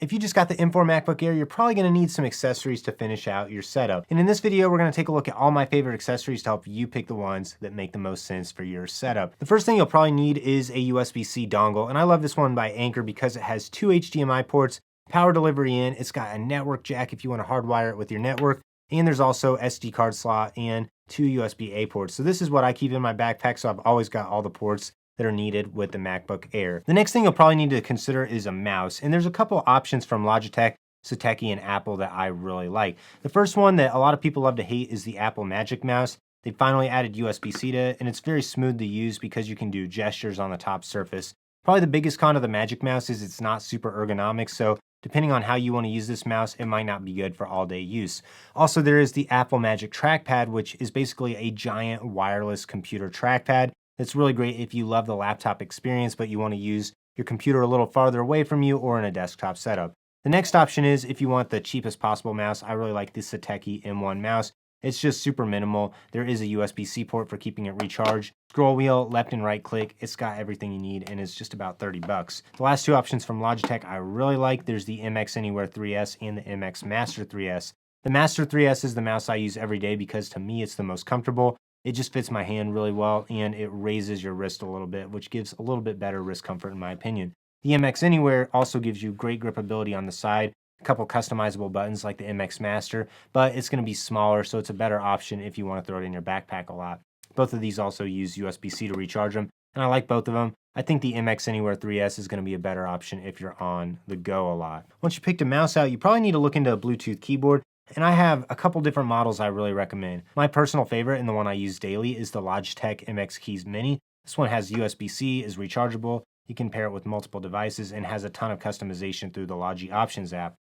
If you just got the M4 MacBook Air, you're probably going to need some accessories to finish out your setup. And in this video, we're going to take a look at all my favorite accessories to help you pick the ones that make the most sense for your setup. The first thing you'll probably need is a USB-C dongle, and I love this one by Anker because it has two HDMI ports, power delivery in, it's got a network jack if you want to hardwire it with your network, and there's also SD card slot and two USB-A ports. So this is what I keep in my backpack, so I've always got all the ports that are needed with the MacBook Air. The next thing you'll probably need to consider is a mouse, and there's a couple options from Logitech, Satechi, and Apple that I really like. The first one that a lot of people love to hate is the Apple Magic Mouse. They finally added USB-C to it, and it's very smooth to use because you can do gestures on the top surface. Probably the biggest con of the Magic Mouse is it's not super ergonomic, so depending on how you want to use this mouse, it might not be good for all-day use. Also, there is the Apple Magic Trackpad, which is basically a giant wireless computer trackpad. It's really great if you love the laptop experience, but you want to use your computer a little farther away from you or in a desktop setup. The next option is if you want the cheapest possible mouse. I really like the Satechi M1 mouse. It's just super minimal. There is a USB-C port for keeping it recharged. Scroll wheel, left and right click. It's got everything you need, and it's just about 30 bucks. The last two options from Logitech I really like. There's the MX Anywhere 3S and the MX Master 3S. The Master 3S is the mouse I use every day because to me it's the most comfortable. It just fits my hand really well, and it raises your wrist a little bit, which gives a little bit better wrist comfort in my opinion. The MX Anywhere also gives you great grip ability on the side, a couple customizable buttons like the MX Master, but it's going to be smaller, so it's a better option if you want to throw it in your backpack a lot. Both of these also use USB-C to recharge them, and I like both of them. I think the MX Anywhere 3S is going to be a better option if you're on the go a lot. Once you picked a mouse out, you probably need to look into a Bluetooth keyboard. And I have a couple different models I really recommend. My personal favorite and the one I use daily is the Logitech MX Keys Mini. This one has USB-C, is rechargeable. You can pair it with multiple devices and has a ton of customization through the Logi Options app.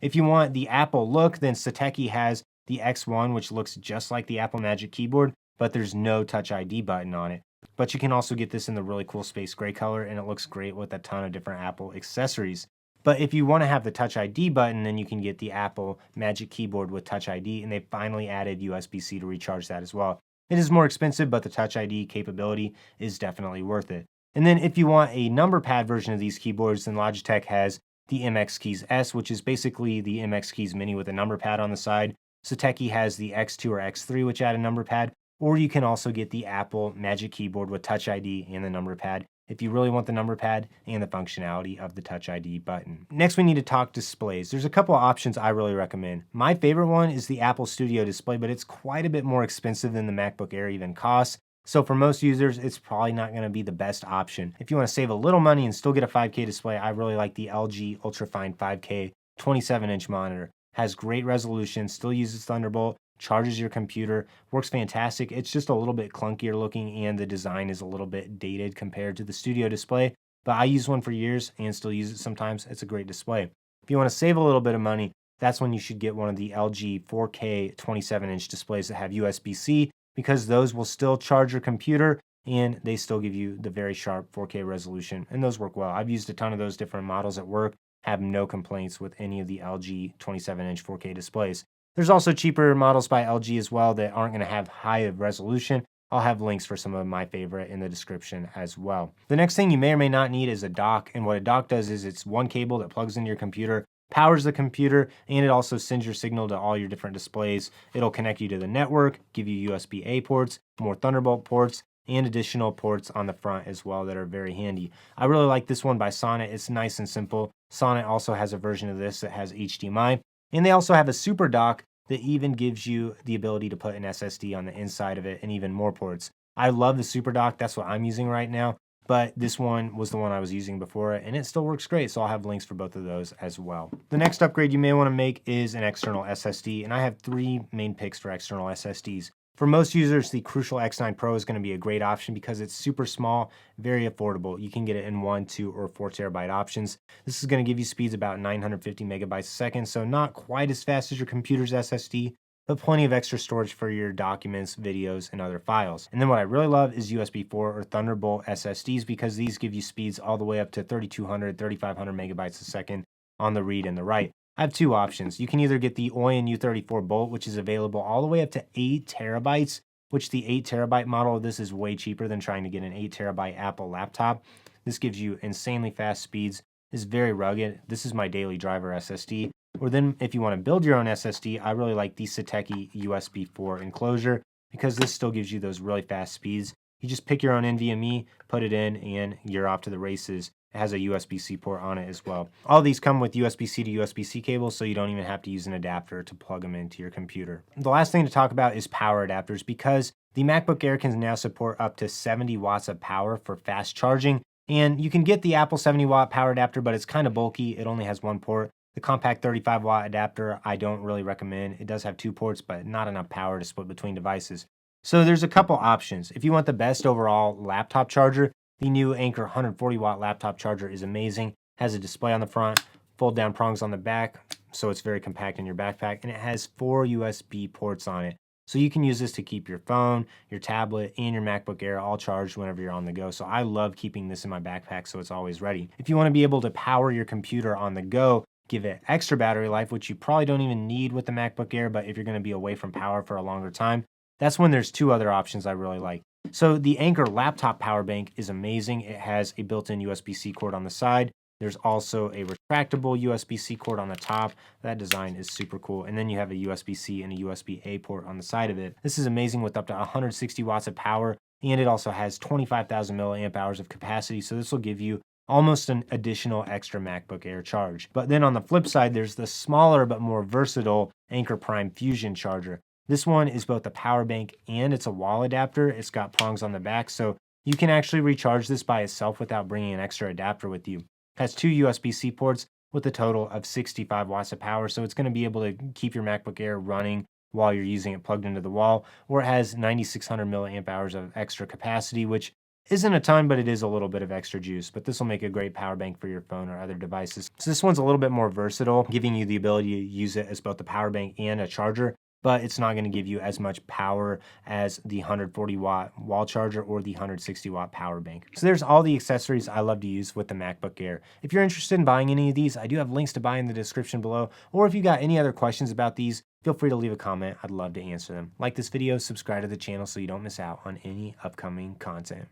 If you want the Apple look, then Satechi has the X1, which looks just like the Apple Magic Keyboard, but there's no Touch ID button on it. But you can also get this in the really cool space gray color, and it looks great with a ton of different Apple accessories. But if you want to have the Touch ID button, then you can get the Apple Magic Keyboard with Touch ID, and they finally added USB-C to recharge that as well. It is more expensive, but the Touch ID capability is definitely worth it. And then if you want a number pad version of these keyboards, then Logitech has the MX Keys S, which is basically the MX Keys Mini with a number pad on the side. Satechi has the X2 or X3, which add a number pad, or you can also get the Apple Magic Keyboard with Touch ID and the number pad if you really want the number pad and the functionality of the Touch ID button. Next, we need to talk displays. There's a couple of options I really recommend. My favorite one is the Apple Studio display, but it's quite a bit more expensive than the MacBook Air even costs. So for most users, it's probably not going to be the best option. If you want to save a little money and still get a 5K display, I really like the LG Ultrafine 5K 27-inch monitor. Has great resolution, still uses Thunderbolt, charges your computer, works fantastic. It's just a little bit clunkier looking, and the design is a little bit dated compared to the Studio display, but I use one for years and still use it sometimes. It's a great display. If you want to save a little bit of money, that's when you should get one of the LG 4K 27-inch displays that have USB-C, because those will still charge your computer and they still give you the very sharp 4K resolution, and those work well. I've used a ton of those different models at work, have no complaints with any of the LG 27-inch 4K displays. There's also cheaper models by LG as well that aren't going to have high resolution. I'll have links for some of my favorite in the description as well. The next thing you may or may not need is a dock, and what a dock does is it's one cable that plugs into your computer, powers the computer, and it also sends your signal to all your different displays. It'll connect you to the network, give you USB-A ports, more Thunderbolt ports, and additional ports on the front as well that are very handy. I really like this one by Sonnet. It's nice and simple. Sonnet also has a version of this that has HDMI. And they also have a super dock that even gives you the ability to put an SSD on the inside of it and even more ports. I love the super dock. That's what I'm using right now. But this one was the one I was using before it, and it still works great. So I'll have links for both of those as well. The next upgrade you may want to make is an external SSD. And I have three main picks for external SSDs. For most users, the Crucial X9 Pro is going to be a great option because it's super small, very affordable. You can get it in 1, 2, or 4 terabyte options. This is going to give you speeds about 950 megabytes a second, so not quite as fast as your computer's SSD, but plenty of extra storage for your documents, videos, and other files. And then what I really love is USB 4 or Thunderbolt SSDs because these give you speeds all the way up to 3200, 3500 megabytes a second on the read and the write. I have two options. You can either get the OYN U34 Bolt, which is available all the way up to 8 terabytes, which the 8 terabyte model of this is way cheaper than trying to get an 8 terabyte Apple laptop. This gives you insanely fast speeds, is very rugged. This is my daily driver SSD. Or then if you want to build your own SSD, I really like the Satechi USB 4 enclosure because this still gives you those really fast speeds. You just pick your own NVMe, put it in, and you're off to the races. It has a USB-C port on it as well. All these come with USB-C to USB-C cables, so you don't even have to use an adapter to plug them into your computer. The last thing to talk about is power adapters, because the MacBook Air can now support up to 70 watts of power for fast charging. And you can get the Apple 70 watt power adapter, but it's kind of bulky. It only has one port. The compact 35 watt adapter, I don't really recommend. It does have 2 ports, but not enough power to split between devices. So there's a couple options. If you want the best overall laptop charger, the new Anker 140 watt laptop charger is amazing. Has a display on the front, fold down prongs on the back, so it's very compact in your backpack, and it has 4 USB ports on it. So you can use this to keep your phone, your tablet, and your MacBook Air all charged whenever you're on the go. So I love keeping this in my backpack so it's always ready. If you want to be able to power your computer on the go, give it extra battery life, which you probably don't even need with the MacBook Air, but if you're going to be away from power for a longer time, that's when there's 2 other options I really like. So the Anker laptop power bank is amazing. It has a built-in USB-C cord on the side. There's also a retractable USB-C cord on the top. That design is super cool. And then you have a USB-C and a USB-A port on the side of it. This is amazing with up to 160 watts of power, and it also has 25,000 milliamp hours of capacity. So this will give you almost an additional extra MacBook Air charge. But then on the flip side, there's the smaller but more versatile Anker Prime Fusion charger. This one is both a power bank and it's a wall adapter. It's got prongs on the back, so you can actually recharge this by itself without bringing an extra adapter with you. It has 2 USB-C ports with a total of 65 watts of power, so it's going to be able to keep your MacBook Air running while you're using it plugged into the wall, or it has 9,600 milliamp hours of extra capacity, which isn't a ton, but it is a little bit of extra juice. But this will make a great power bank for your phone or other devices. So this one's a little bit more versatile, giving you the ability to use it as both a power bank and a charger, but it's not going to give you as much power as the 140 watt wall charger or the 160 watt power bank. So there's all the accessories I love to use with the MacBook Air. If you're interested in buying any of these, I do have links to buy in the description below, or if you got any other questions about these, feel free to leave a comment. I'd love to answer them. Like this video, subscribe to the channel so you don't miss out on any upcoming content.